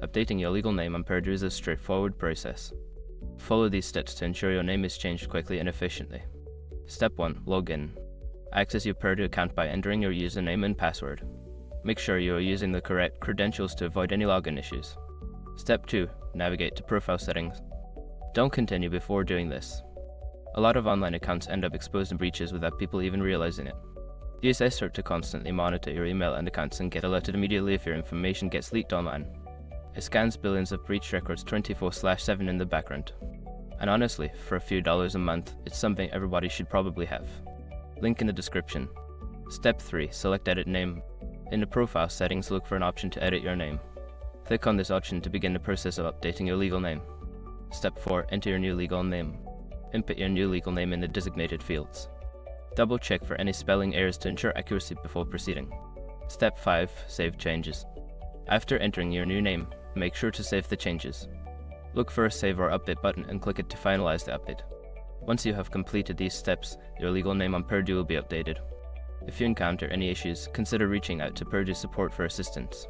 Updating your legal name on Perdoo is a straightforward process. Follow these steps to ensure your name is changed quickly and efficiently. Step 1. Log in. Access your Perdoo account by entering your username and password. Make sure you are using the correct credentials to avoid any login issues. Step 2. Navigate to profile settings. Don't continue before doing this. A lot of online accounts end up exposed to breaches without people even realizing it. Use SRT to constantly monitor your email and accounts and get alerted immediately if your information gets leaked online. It scans billions of breach records 24/7 in the background. And honestly, for a few dollars a month, it's something everybody should probably have. Link in the description. Step 3. Select Edit Name. In the profile settings, look for an option to edit your name. Click on this option to begin the process of updating your legal name. Step 4. Enter your new legal name. Input your new legal name in the designated fields. Double check for any spelling errors to ensure accuracy before proceeding. Step 5. Save changes. After entering your new name, make sure to save the changes. Look for a Save or Update button and click it to finalize the update. Once you have completed these steps, your legal name on Perdoo will be updated. If you encounter any issues, consider reaching out to Perdoo support for assistance.